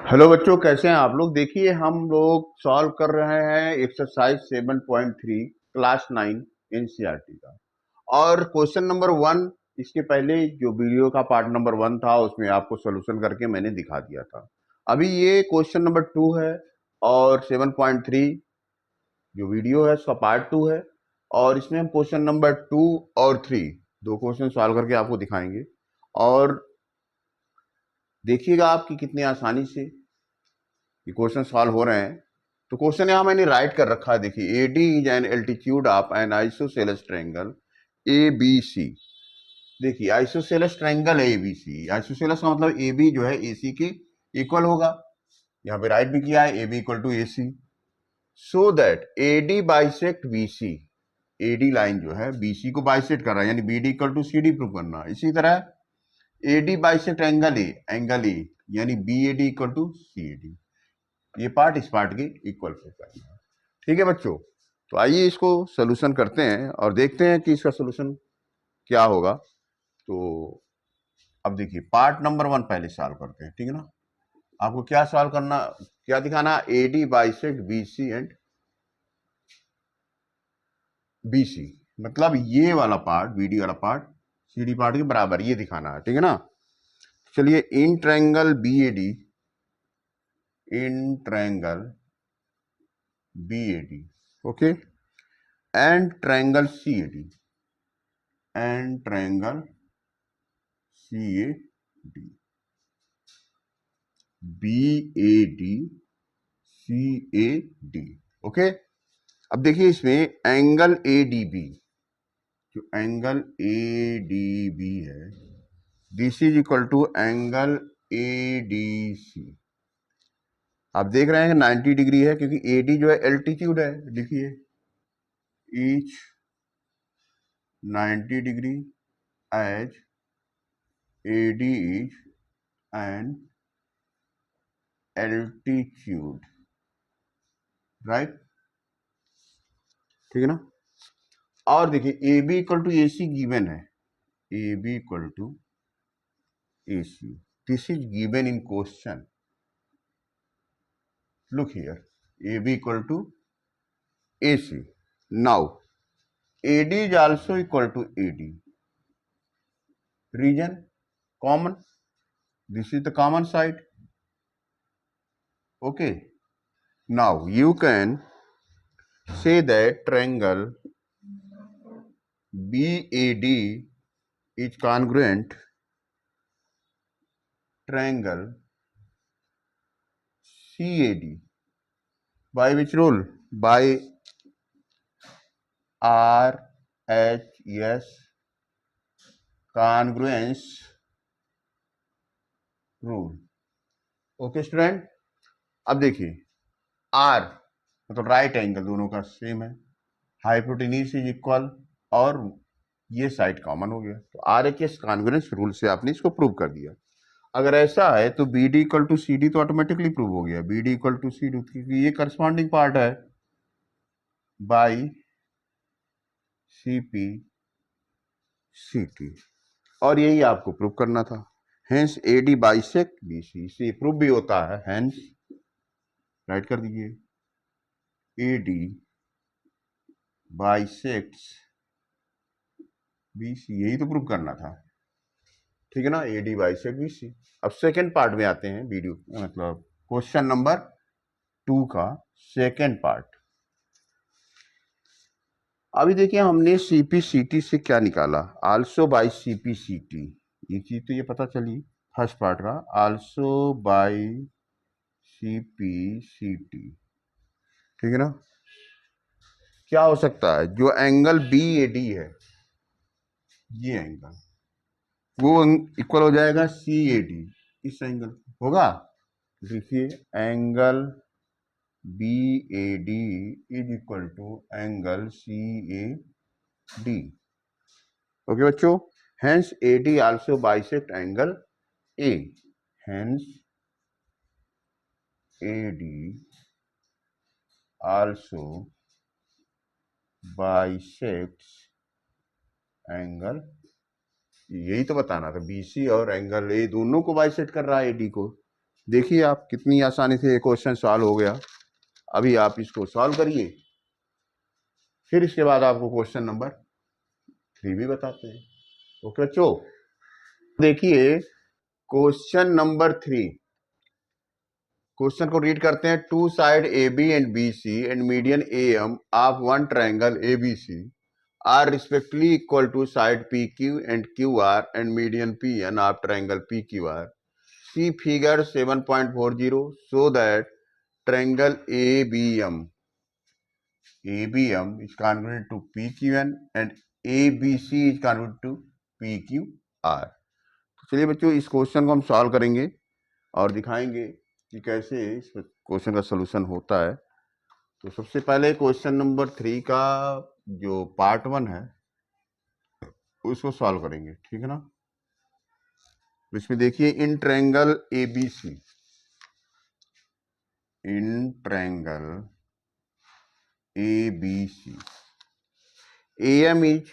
Hello बच्चों, कैसे हैं आप लोग। देखिए, हम लोग सॉल्व कर रहे हैं एक्सरसाइज 7.3 क्लास 9 एनसीईआरटी का। और क्वेश्चन नंबर 1, इसके पहले जो वीडियो का पार्ट नंबर 1 था उसमें आपको सोल्यूशन करके मैंने दिखा दिया था। अभी ये क्वेश्चन नंबर 2 है और 7.3 जो वीडियो है उसका पार्ट 2 है। और इसमें हम क्वेश्चन नंबर 2 और 3 दो क्वेश्चन सॉल्व करके आपको दिखाएंगे। और देखिएगा आप कि कितनी आसानी से ये क्वेश्चन सॉल्व हो रहे हैं। तो क्वेश्चन यहां मैंने राइट कर रखा है। देखिए, AD is an altitude of an isosceles triangle A B C. देखिए, isosceles triangle A B C, isosceles का मतलब ए बी जो है ए सी के इक्वल होगा। यहाँ पे राइट भी किया है, A B equal to A C. So that A D bisect B C, A D line जो है बी सी को बाइसेक्ट कर रहा है, यानी B D equal to C D prove करना। इसी तरह A D bisect angle A, यानी B A D equal to C A D. ये पार्ट इस पार्ट के इक्वल प्रूव करना है। ठीक है बच्चों, तो आइए इसको सोल्यूशन करते हैं और देखते हैं कि इसका सोल्यूशन क्या होगा। तो अब देखिए, पार्ट नंबर 1 पहले सॉल्व करते हैं, ठीक है ना। आपको क्या सॉल्व करना, क्या दिखाना, A D bisect B C and B C, मतलब ये वाला पार्ट, बीडी वाला पार्ट सी डी पार्ट के बराबर, ये दिखाना है, ठीक है ना। चलिए, in triangle B A D, in triangle B A D, okay, and triangle C A D, and triangle C A D, B A D C A D, okay. अब देखिए, इसमें एंगल ए डी बी, जो angle A D B है, this is equal to angle A D C. आप देख रहे हैं कि 90 डिग्री है, क्योंकि ए डी जो है एल्टीट्यूड है। लिखिए, each 90 degree as A D is an altitude, right, ठीक है ना। और देखिए, A B equal to A C given है, A B equal to A C, this is given in question. Look here, A B equal to A C. Now A D is also equal to A D, reason common, this is the common side, okay. Now you can say that triangle BAD is congruent triangle CAD by which rule? By RHS congruence rule, okay student. अब देखिए, R मतलब right angle दोनों का same है, hypotenuse is equal, और ये side common हो गया, तो RHS कॉन्ग्रुएंस रूल से आपने इसको प्रूव कर दिया। अगर ऐसा है तो B D equal to C D तो ऑटोमेटिकली प्रूव हो गया, B D equal to C D, क्योंकि ये करस्पॉन्डिंग पार्ट है by C P C T, और यही आपको प्रूव करना था। Hence A D bisect B C, इससे प्रूव भी होता है। हेंस राइट कर दीजिए, A D bisects B C, यही तो प्रूव करना था, ठीक है ना, ए डी बाइसेक्ट बी सी। अब सेकेंड पार्ट में आते हैं, वीडियो मतलब क्वेश्चन नंबर 2 का सेकेंड पार्ट। अभी देखिए, हमने सीपीसीटी से क्या निकाला, आल्सो बाय सीपीसीटी, ये चीज तो ये पता चली फर्स्ट पार्ट का, आल्सो बाय सीपीसीटी, ठीक है ना। क्या हो सकता है, जो एंगल बी ए डी है, ये एंगल वो इक्वल हो जाएगा सी ए डी, इस एंगल होगा। देखिए, angle B A D is equal to angle C A D, okay बच्चों। Hence A D also bisect angle A, hence A D also bisects angle, यही तो बताना था, बीसी और एंगल ए दोनों को बाइसेक्ट कर रहा है एडी को, देखिए आप कितनी आसानी से ये क्वेश्चन सॉल्व हो गया। अभी आप इसको सॉल्व करिए, फिर इसके बाद आपको क्वेश्चन नंबर 3 भी बताते हैं। ओके बच्चों, देखिए क्वेश्चन नंबर 3, क्वेश्चन को रीड करते हैं। Two side A B and B C and median A M of one triangle A B C are respectively equal to side P Q and Q R and median P N of triangle P Q R. See figure 7.40 so that triangle ABM is congruent to PQN and ABC is congruent to PQR। तो चलिए बच्चों इस question को हम solve करेंगे और दिखाएंगे कि कैसे इस क्वेश्चन का सलूशन होता है। तो सबसे पहले क्वेश्चन नंबर 3 का जो पार्ट 1 है उसको सॉल्व करेंगे, ठीक है ना। इसमें देखिए in triangle ABC, in triangle ABC, AM is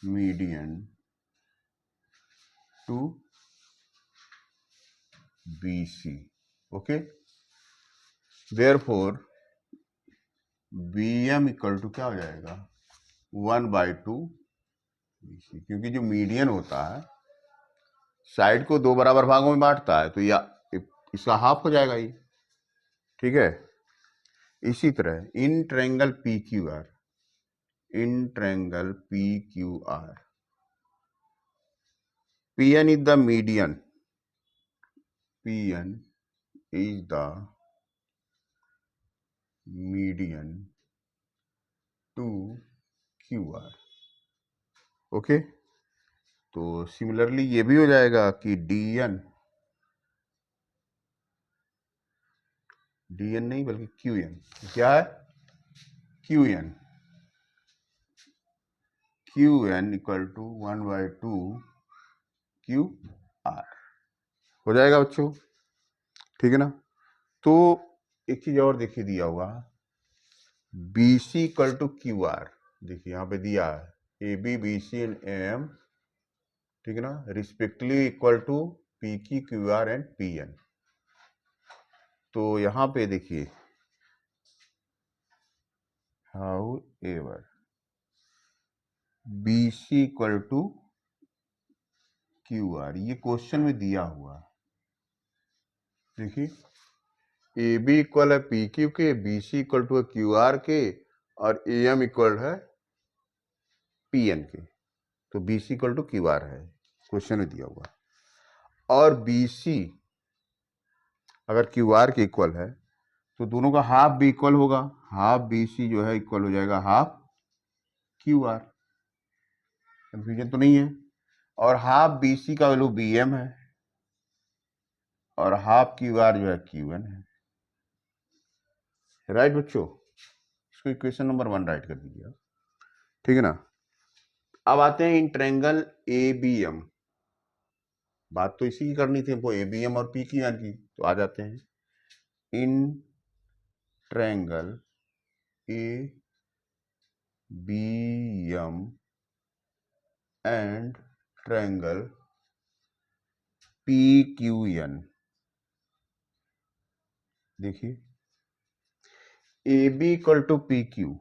median to BC, okay, therefore BM equal to क्या हो जाएगा 1/2 BC, क्योंकि जो मीडियन होता है साइड को दो बराबर भागों में बांटता है, तो या इसका हाफ हो जाएगा ये, ठीक है। इसी तरह in triangle PQR, in triangle PQR, PN is the median, PN is the median to QR, okay. तो सिमिलरली ये भी हो जाएगा कि DN नहीं बल्कि QN, क्या है QN इक्वल टू 1/2 QR हो जाएगा बच्चों, ठीक है ना। तो एक चीज और देखिए दिया हुआ BC इक्वल टू QR, देखिए यहाँ पे दिया है AB BC एंड AM, ठीक है ना, respectively equal to PQ QR and PN। तो यहाँ पे देखिए however BC equal to QR, ये क्वेश्चन में दिया हुआ है। देखिए AB इक्वल है PQ के, BC इक्वल टू है QR के और AM इक्वल है PN के। तो BC इक्वल टू QR है, क्वेश्चन में दिया हुआ। और BC अगर QR के इक्वल है तो दोनों का हाफ भी इक्वल होगा, हाफ BC जो है इक्वल हो जाएगा हाफ QR, कंफ्यूजन तो नहीं है। और हाफ BC का वैल्यू BM है और हाफ QR जो है QN है, राइट बच्चों। इसको इक्वेशन नंबर 1 राइट कर दीजिए, ठीक है ना। अब आते हैं इन ट्रायंगल ABM, बात तो इसी की करनी थी हमको, ABM और PQN की। तो आ जाते हैं in triangle ABM and triangle PQN। देखिए AB equal to PQ,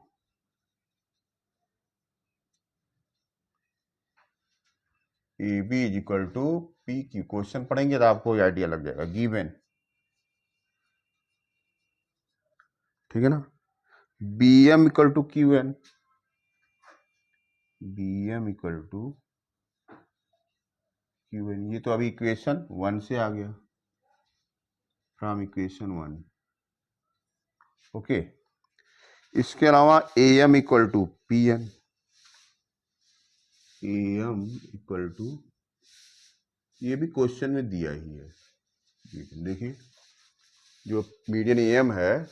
AB is equal to PQ, question पढ़ेंगे तो आपको आइडिया लग जाएगा, गिवन, ठीक है ना। BM equal to QN, BM equal to QN, ये तो अभी इक्वेशन 1 से आ गया, फ्रॉम इक्वेशन 1, ओके। इसके अलावा AM equal to PN, AM equal to, ये भी क्वेश्चन में दिया ही है। देखिए जो मीडियन AM है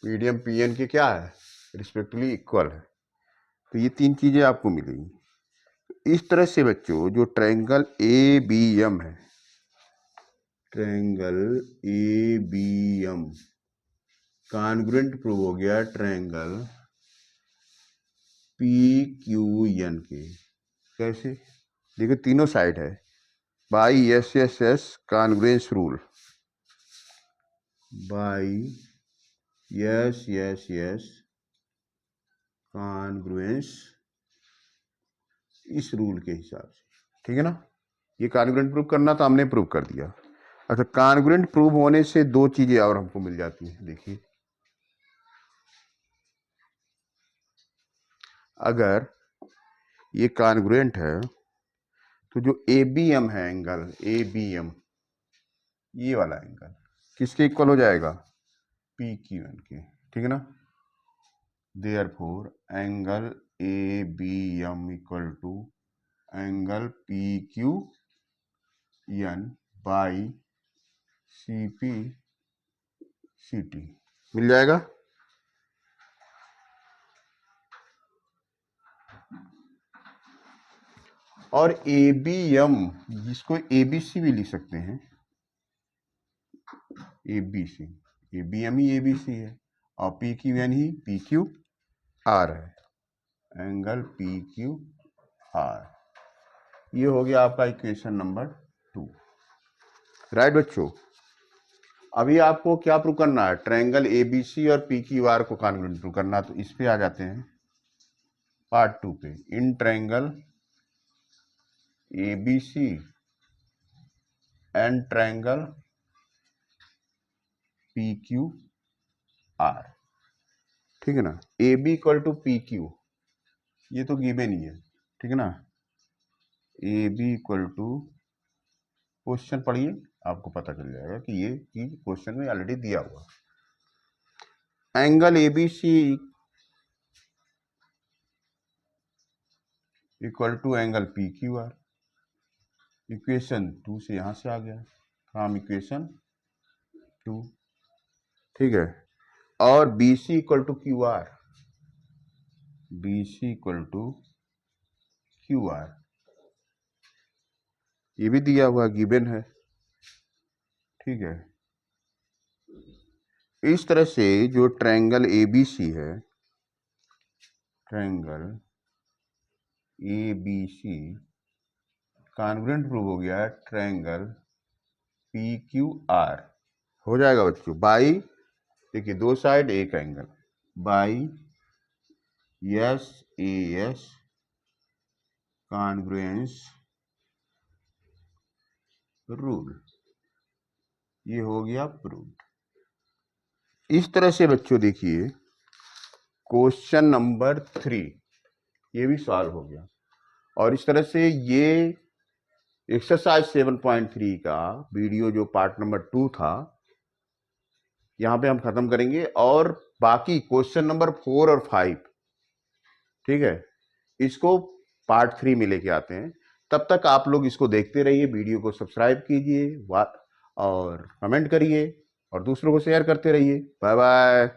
मीडियम PN के क्या है रिस्पेक्टिवली इक्वल है। तो ये तीन चीजें आपको मिलेंगी। इस तरह से बच्चों जो ट्रायंगल ABM है, ट्रायंगल ABM कॉन्ग्रुएंट प्रूव हो गया ट्रायंगल PQN के। कैसे? देखिए तीनों साइड है, by S S S congruence rule, by yes yes yes congruence, इस रूल के हिसाब से, ठीक है ना। ये कॉन्ग्रुएंट प्रूव करना था, हमने प्रूव कर दिया। अच्छा, कॉन्ग्रुएंट प्रूव होने से दो चीजें और हमको मिल जाती हैं। देखिए, अगर ये कॉन्ग्रुएंट है तो जो ABM है एंगल, ABM ये वाला एंगल किसके इक्वल हो जाएगा, PQN के, ठीक है ना। Therefore angle ABM equal to angle PQN by CPCT मिल जाएगा। और ABM जिसको ABC भी लिख सकते हैं, ABC, ABM ही ABC है और PQN ही PQR है, एंगल PQR। ये हो गया आपका इक्वेशन नंबर 2, राइट बच्चों। अभी आपको क्या प्रूव करना है, ट्रायंगल ABC और PQR को कॉन्ग्रुएंट प्रूव करना। तो इस पे आ जाते हैं पार्ट 2 पे, इन triangle ABC and triangle PQR, ठीक है ना। AB इक्वल टू PQ ये तो गिवन ही है, ठीक है ना। AB इक्वल टू, क्वेश्चन पढ़िए आपको पता चल जाएगा कि ये चीज क्वेश्चन में ऑलरेडी दिया हुआ। Angle ABC equal to angle PQR, equation 2 से यहां से आ गया, फ्रॉम इक्वेशन 2, ठीक है। और BC equal to QR, BC equal to QR ये भी दिया हुआ, गिवन है, ठीक है। इस तरह से जो ट्रायंगल ABC है, ट्रायंगल ABC कॉन्ग्रुएंट प्रूव हो गया ट्रायंगल PQR, हो जाएगा बच्चों बाई, देखिए दो साइड एक angle, by SAS congruence rule, ये हो गया प्रूव्ड। इस तरह से बच्चों देखिए क्वेश्चन नंबर 3 ये भी सॉल्व हो गया। और इस तरह से ये एक्सरसाइज 7.3 का वीडियो जो पार्ट नंबर 2 था यहाँ पे हम खत्म करेंगे, और बाकी क्वेश्चन नंबर 4 और 5, ठीक है, इसको पार्ट 3 में लेके आते हैं। तब तक आप लोग इसको देखते रहिए, वीडियो को सब्सक्राइब कीजिए और कमेंट करिए और दूसरों को शेयर करते रहिए। Bye bye.